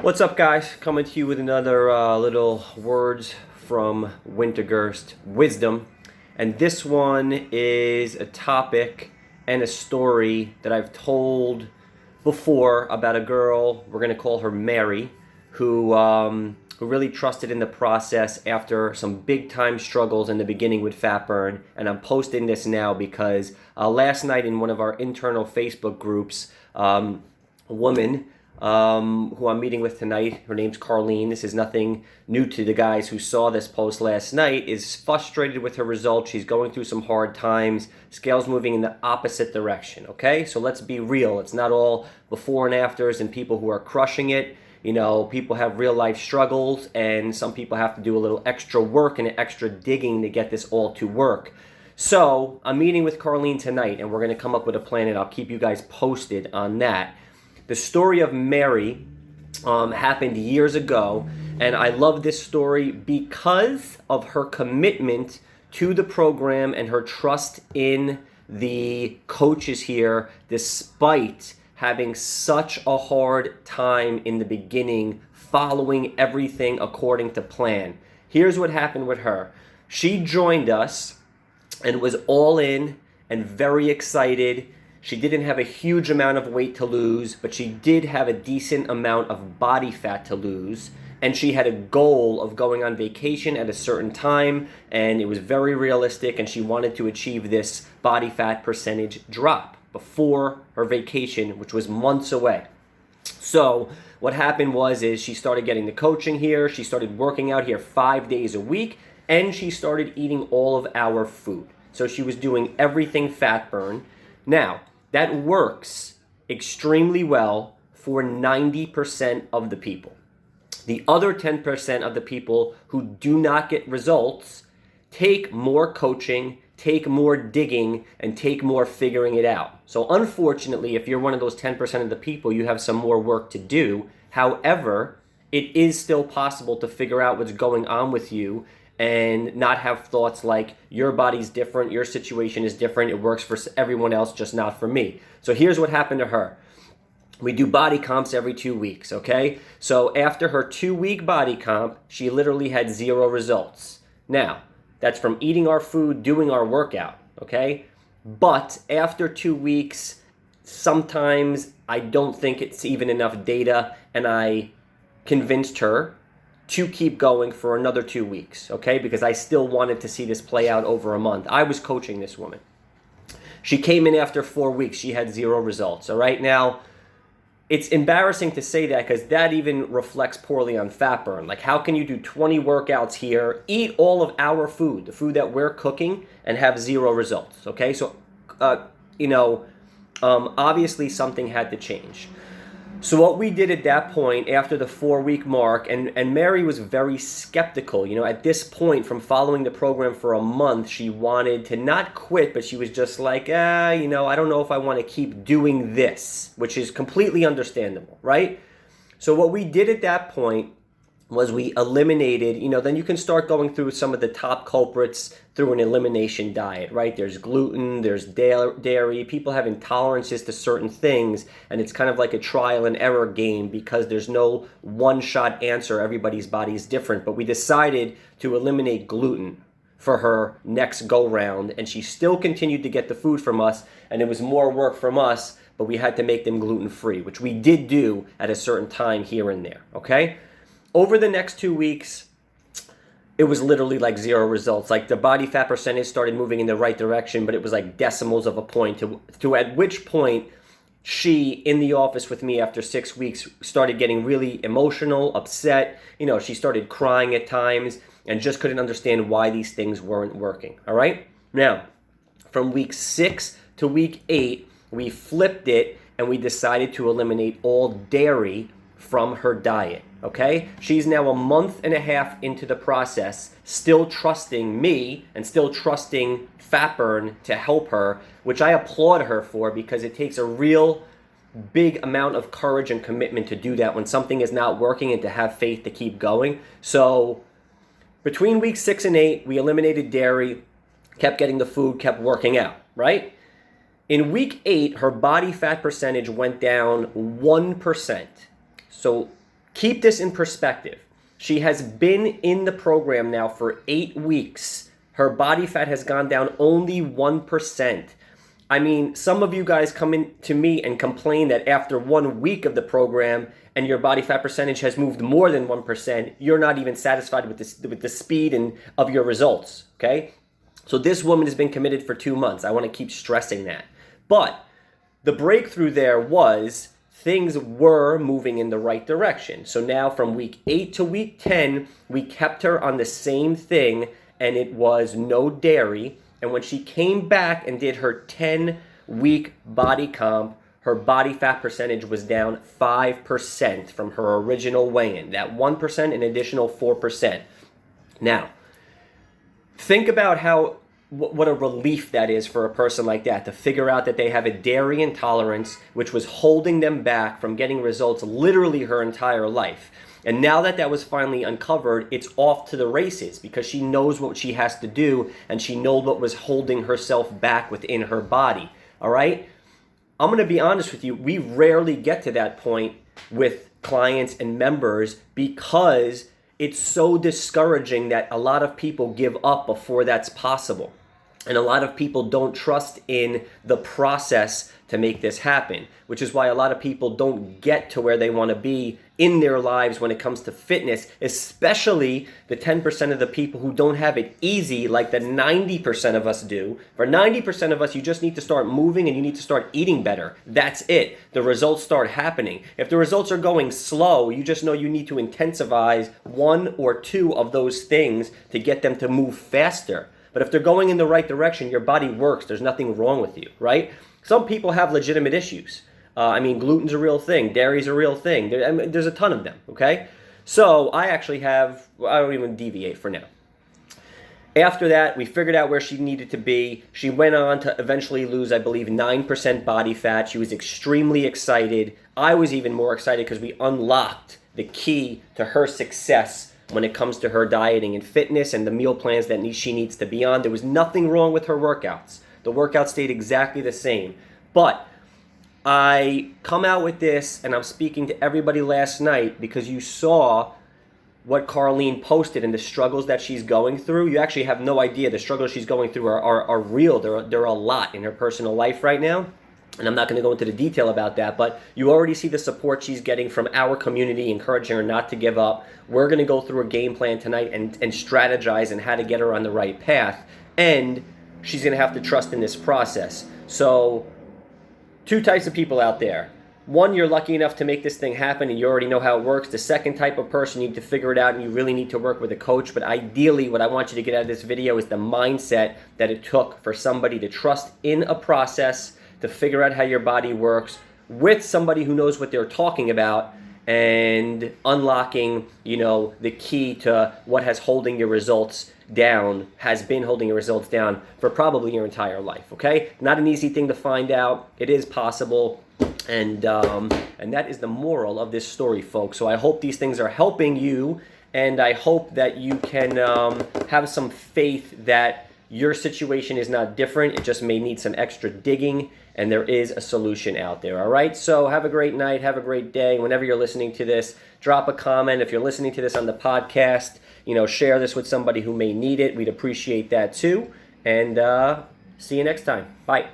What's up, guys? Coming to you with another little words from Wintergerst wisdom. And this one is a topic and a story that I've told before about a girl, we're going to call her Mary, who really trusted in the process after some big time struggles in the beginning with fat burn. And I'm posting this now because last night in one of our internal Facebook groups, a woman who I'm meeting with tonight. Her name's Carlene. This is nothing new to the guys who saw this post last night. Is frustrated with her results. She's going through some hard times. Scales moving in the opposite direction. Okay, so let's be real. It's not all before and afters and people who are crushing it. You know, people have real life struggles, and some people have to do a little extra work and extra digging to get this all to work. So I'm meeting with Carlene tonight, and we're going to come up with a plan, and I'll keep you guys posted on that. The story of Mary happened years ago, and I love this story because of her commitment to the program and her trust in the coaches here, despite having such a hard time in the beginning, following everything according to plan. Here's what happened with her. She joined us and was all in and very excited. She didn't have a huge amount of weight to lose, but she did have a decent amount of body fat to lose. And she had a goal of going on vacation at a certain time, and it was very realistic, and she wanted to achieve this body fat percentage drop before her vacation, which was months away. So what happened is she started getting the coaching here, she started working out here 5 days a week, and she started eating all of our food. So she was doing everything fat burn. Now, that works extremely well for 90% of the people. The other 10% of the people who do not get results take more coaching, take more digging, and take more figuring it out. So unfortunately, if you're one of those 10% of the people, you have some more work to do. However, it is still possible to figure out what's going on with you and not have thoughts like your body's different, your situation is different, it works for everyone else, just not for me. So here's what happened to her. We do body comps every 2 weeks, okay? So after her 2-week body comp, she literally had 0 results. Now, that's from eating our food, doing our workout, okay? But after 2 weeks, sometimes I don't think it's even enough data, and I convinced her to keep going for another 2 weeks, okay? Because I still wanted to see this play out over a month. I was coaching this woman. She came in after 4 weeks. She had 0 results, all right? Now, it's embarrassing to say that because that even reflects poorly on fat burn. Like, how can you do 20 workouts here, eat all of our food, the food that we're cooking, and have 0 results, okay? So, obviously something had to change. So what we did at that point, after the 4-week mark, and Mary was very skeptical. You know, at this point, from following the program for a month, she wanted to not quit, but she was just like, I don't know if I want to keep doing this, which is completely understandable, right? So what we did at that point was we eliminated, then you can start going through some of the top culprits through an elimination diet, right? There's gluten, there's dairy, people have intolerances to certain things, and it's kind of like a trial and error game because there's no one-shot answer. Everybody's body is different, but we decided to eliminate gluten for her next go-round, and she still continued to get the food from us, and it was more work from us, but we had to make them gluten-free, which we did do at a certain time here and there, okay? Over the next 2 weeks, it was literally like 0 results. Like the body fat percentage started moving in the right direction, but it was like decimals of a point to at which point she, in the office with me after 6 weeks, started getting really emotional, upset. She started crying at times and just couldn't understand why these things weren't working. All right? Now, from week 6 to week 8, we flipped it and we decided to eliminate all dairy from her diet, okay? She's now a month and a half into the process, still trusting me and still trusting fat burn to help her, which I applaud her for because it takes a real big amount of courage and commitment to do that when something is not working and to have faith to keep going. So between week 6 and 8, we eliminated dairy, kept getting the food, kept working out, right? In week 8, her body fat percentage went down 1%. So keep this in perspective. She has been in the program now for 8 weeks. Her body fat has gone down only 1%. I mean, some of you guys come in to me and complain that after 1 week of the program and your body fat percentage has moved more than 1%, you're not even satisfied with the speed and of your results, okay? So this woman has been committed for 2 months. I want to keep stressing that. But the breakthrough there was things were moving in the right direction. So now from week 8 to week 10, we kept her on the same thing, and it was no dairy. And when she came back and did her 10-week body comp, her body fat percentage was down 5% from her original weigh-in. That 1%, an additional 4%. Now, think about what a relief that is for a person like that to figure out that they have a dairy intolerance which was holding them back from getting results literally her entire life. And now that was finally uncovered, it's off to the races because she knows what she has to do and she knows what was holding herself back within her body. All right? I'm going to be honest with you. We rarely get to that point with clients and members because it's so discouraging that a lot of people give up before that's possible. And a lot of people don't trust in the process to make this happen, which is why a lot of people don't get to where they want to be in their lives when it comes to fitness, especially the 10% of the people who don't have it easy like the 90% of us do. For 90% of us, you just need to start moving and you need to start eating better. That's it. The results start happening. If the results are going slow, you just know you need to intensify 1 or 2 of those things to get them to move faster. But if they're going in the right direction, your body works. There's nothing wrong with you, right? Some people have legitimate issues. Gluten's a real thing. Dairy's a real thing. There's a ton of them, okay? So I don't even deviate for now. After that, we figured out where she needed to be. She went on to eventually lose, I believe, 9% body fat. She was extremely excited. I was even more excited because we unlocked the key to her success when it comes to her dieting and fitness and the meal plans that she needs to be on. There was nothing wrong with her workouts. The workouts stayed exactly the same. But I come out with this, and I'm speaking to everybody last night because you saw what Carlene posted and the struggles that she's going through. You actually have no idea. The struggles she's going through are real. There are a lot in her personal life right now. And I'm not going to go into the detail about that, but you already see the support she's getting from our community, encouraging her not to give up. We're going to go through a game plan tonight and strategize on how to get her on the right path. And she's going to have to trust in this process. So 2 types of people out there. One, you're lucky enough to make this thing happen and you already know how it works. The second type of person, you need to figure it out and you really need to work with a coach. But ideally, what I want you to get out of this video is the mindset that it took for somebody to trust in a process, to figure out how your body works with somebody who knows what they're talking about and unlocking, the key to what has been holding your results down for probably your entire life, okay? Not an easy thing to find out. It is possible. And that is the moral of this story, folks. So I hope these things are helping you, and I hope that you can have some faith that your situation is not different. It just may need some extra digging, and there is a solution out there, all right? So have a great night. Have a great day. Whenever you're listening to this, drop a comment. If you're listening to this on the podcast, share this with somebody who may need it. We'd appreciate that too. And see you next time. Bye.